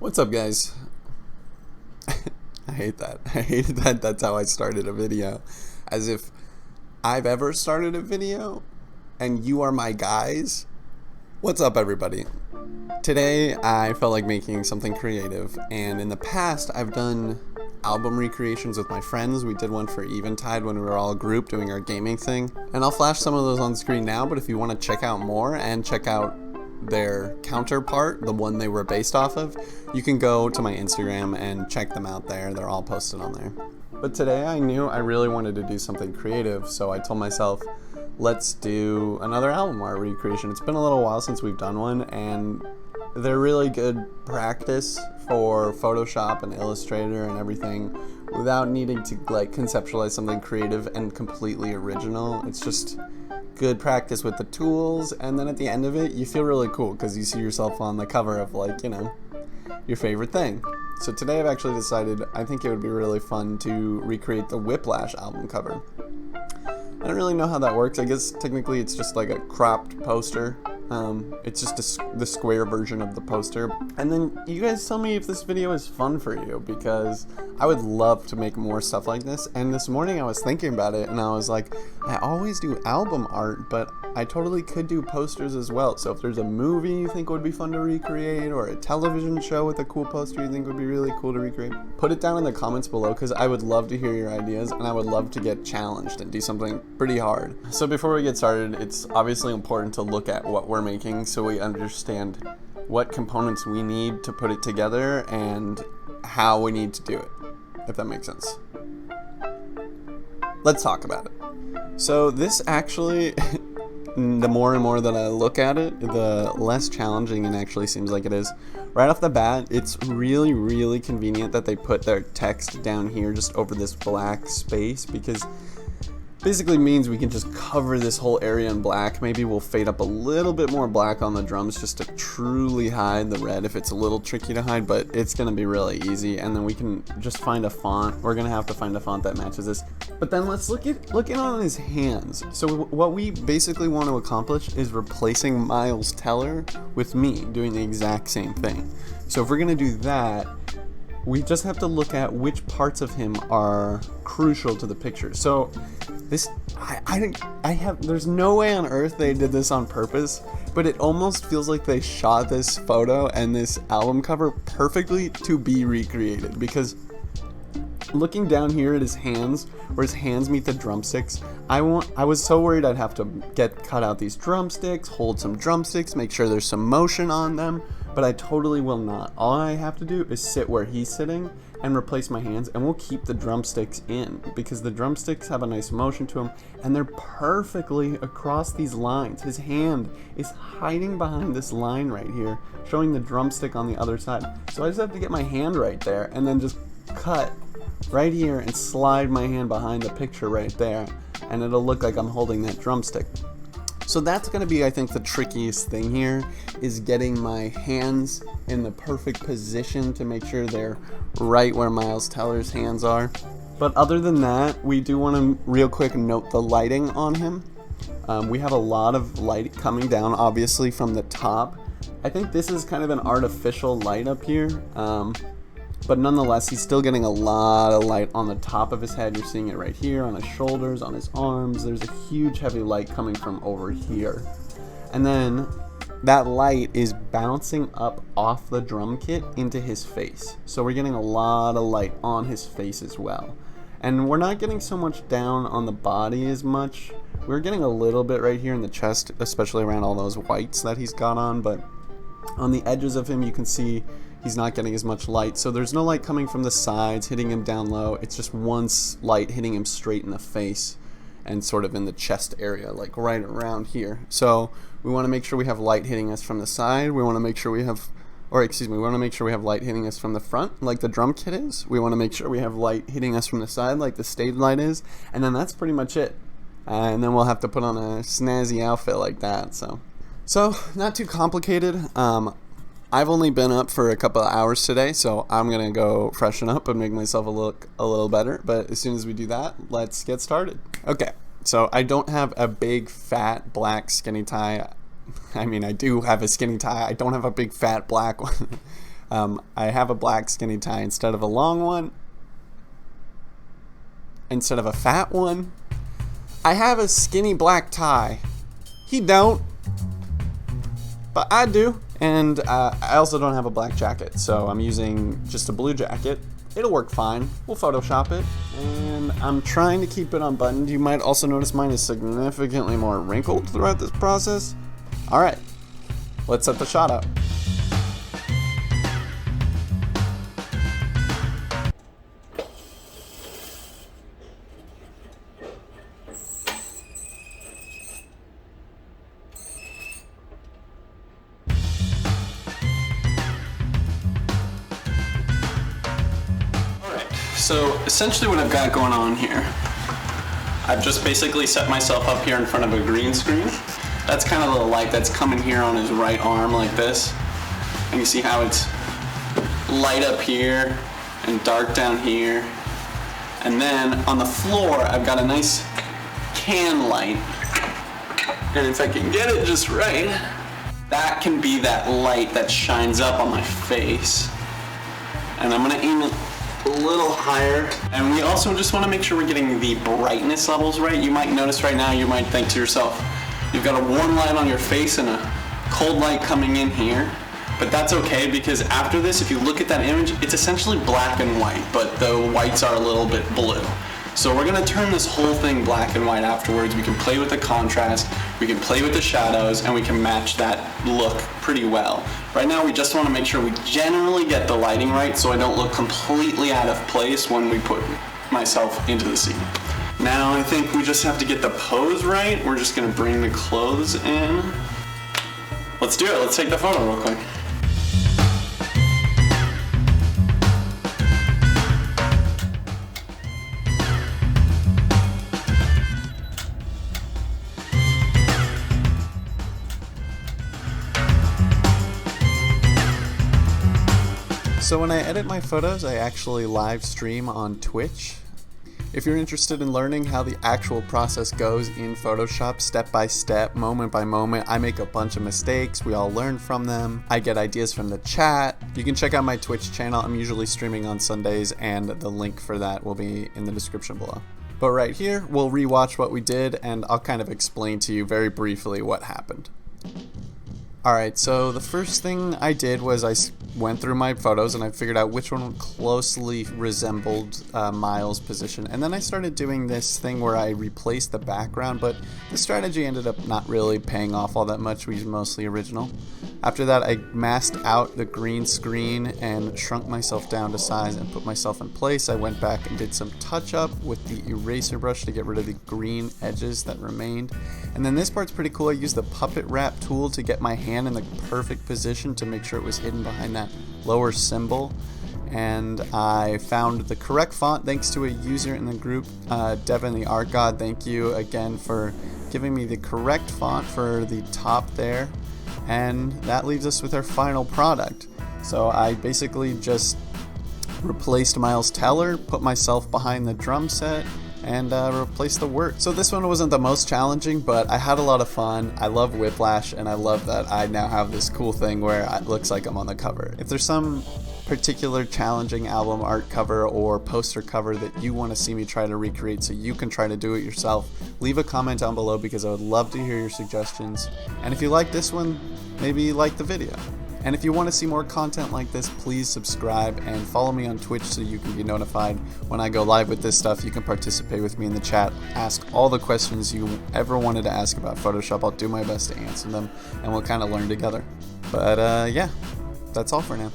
What's up, guys? I hate that. I hate that that's how I started a video. As if I've ever started a video and you are my guys. What's up, everybody? Today I felt like making something creative, and in the past I've done album recreations with my friends. We did one for Eventide when we were all a group doing our gaming thing, and I'll flash some of those on screen now, but if you want to check out more and check out their counterpart, the one they were based off of, you can go to my Instagram and check them out there. They're all posted on there. But today I knew I really wanted to do something creative, so I told myself, let's do another album art recreation. It's been a little while since we've done one, and they're really good practice for Photoshop and Illustrator and everything without needing to like conceptualize something creative and completely original. It's just good practice with the tools, and then at the end of it you feel really cool because you see yourself on the cover of, like, you know, your favorite thing. So today I've actually decided I think it would be really fun to recreate the Whiplash album cover. I don't really know how that works. I guess technically it's just like a cropped poster. It's just the square version of the poster. And then you guys tell me if this video is fun for you, because I would love to make more stuff like this. And this morning I was thinking about it and I was like, I always do album art, but I totally could do posters as well. So if there's a movie you think would be fun to recreate, or a television show with a cool poster you think would be really cool to recreate, put it down in the comments below, because I would love to hear your ideas and I would love to get challenged and do something pretty hard. So before we get started, it's obviously important to look at what we're making so we understand what components we need to put it together and how we need to do it, if that makes sense. Let's talk about it. So this actually, the more and more that I look at it, the less challenging it actually seems like it is. Right off the bat, it's really convenient that they put their text down here just over this black space, because basically means we can just cover this whole area in black. Maybe we'll fade up a little bit more black on the drums just to truly hide the red if it's a little tricky to hide, but it's gonna be really easy. And then we can just find a font. We're gonna have to find a font that matches this. But then let's look in on his hands. So what we basically want to accomplish is replacing Miles Teller with me doing the exact same thing. So if we're gonna do that, we just have to look at which parts of him are crucial to the picture. So this, there's no way on earth they did this on purpose, but it almost feels like they shot this photo and this album cover perfectly to be recreated, because looking down here at his hands, where his hands meet the drumsticks, I was so worried I'd have to cut out these drumsticks, hold some drumsticks, make sure there's some motion on them, but I totally will not. All I have to do is sit where he's sitting and replace my hands, and we'll keep the drumsticks in, because the drumsticks have a nice motion to them and they're perfectly across these lines. His hand is hiding behind this line right here, showing the drumstick on the other side. So I just have to get my hand right there and then just cut right here and slide my hand behind the picture right there, and it'll look like I'm holding that drumstick. So that's going to be, I think, the trickiest thing here, is getting my hands in the perfect position to make sure they're right where Miles Teller's hands are. But other than that, we do want to real quick note the lighting on him. We have a lot of light coming down, obviously, from the top. I think this is kind of an artificial light up here. But nonetheless, he's still getting a lot of light on the top of his head. You're seeing it right here, on his shoulders, on his arms. There's a huge heavy light coming from over here. And then that light is bouncing up off the drum kit into his face. So we're getting a lot of light on his face as well. And we're not getting so much down on the body as much. We're getting a little bit right here in the chest, especially around all those whites that he's got on. But on the edges of him, you can see he's not getting as much light. So there's no light coming from the sides hitting him down low. It's just one light hitting him straight in the face and sort of in the chest area, like right around here. So we want to make sure we have light hitting us from the side. We want to make sure we have, we want to make sure we have light hitting us from the front, like the drum kit is. We want to make sure we have light hitting us from the side, like the stage light is. And then that's pretty much it. And then we'll have to put on a snazzy outfit like that. So not too complicated. I've only been up for a couple of hours today, so I'm gonna go freshen up and make myself look a little better. But as soon as we do that, let's get started. Okay, so I don't have a big fat black skinny tie. I mean, I do have a skinny tie. I don't have a big fat black one. I have a black skinny tie instead of a long one. Instead of a fat one. I have a skinny black tie. He don't. But I do. And I also don't have a black jacket, so I'm using just a blue jacket. It'll work fine. We'll Photoshop it. And I'm trying to keep it unbuttoned. You might also notice mine is significantly more wrinkled throughout this process. All right, let's set the shot up. So essentially what I've got going on here, I've just basically set myself up here in front of a green screen. That's kind of the light that's coming here on his right arm like this. And you see how it's light up here and dark down here. And then on the floor, I've got a nice can light. And if I can get it just right, that can be that light that shines up on my face. And I'm gonna aim it a little higher. And we also just want to make sure we're getting the brightness levels right. You might notice right now, you might think to yourself, you've got a warm light on your face and a cold light coming in here. But that's okay, because after this, if you look at that image, it's essentially black and white, but the whites are a little bit blue. So we're gonna turn this whole thing black and white afterwards. We can play with the contrast, we can play with the shadows, and we can match that look pretty well. Right now we just wanna make sure we generally get the lighting right so I don't look completely out of place when we put myself into the scene. Now I think we just have to get the pose right. We're just gonna bring the clothes in. Let's do it, let's take the photo real quick. So when I edit my photos, I actually live stream on Twitch. If you're interested in learning how the actual process goes in Photoshop, step by step, moment by moment, I make a bunch of mistakes, we all learn from them. I get ideas from the chat. You can check out my Twitch channel. I'm usually streaming on Sundays, and the link for that will be in the description below. But right here, we'll rewatch what we did, and I'll kind of explain to you very briefly what happened. Alright, so the first thing I did was I went through my photos and I figured out which one closely resembled Miles' position. And then I started doing this thing where I replaced the background, but the strategy ended up not really paying off all that much. We used mostly original. After that, I masked out the green screen and shrunk myself down to size and put myself in place. I went back and did some touch-up with the eraser brush to get rid of the green edges that remained. And then this part's pretty cool. I used the puppet wrap tool to get my hand in the perfect position to make sure it was hidden behind that lower symbol. And I found the correct font thanks to a user in the group, Devin the Art God. Thank you again for giving me the correct font for the top there. And that leaves us with our final product. So I basically just replaced Miles Teller, put myself behind the drum set, and replaced the words. So this one wasn't the most challenging, but I had a lot of fun. I love Whiplash, and I love that I now have this cool thing where it looks like I'm on the cover. If there's some particular challenging album art cover or poster cover that you want to see me try to recreate so you can try to do it yourself, leave a comment down below because I would love to hear your suggestions. And if you like this one, maybe like the video. And if you want to see more content like this, please subscribe and follow me on Twitch so you can be notified when I go live with this stuff. You can participate with me in the chat, ask all the questions you ever wanted to ask about Photoshop. I'll do my best to answer them, and we'll kind of learn together. But yeah, that's all for now.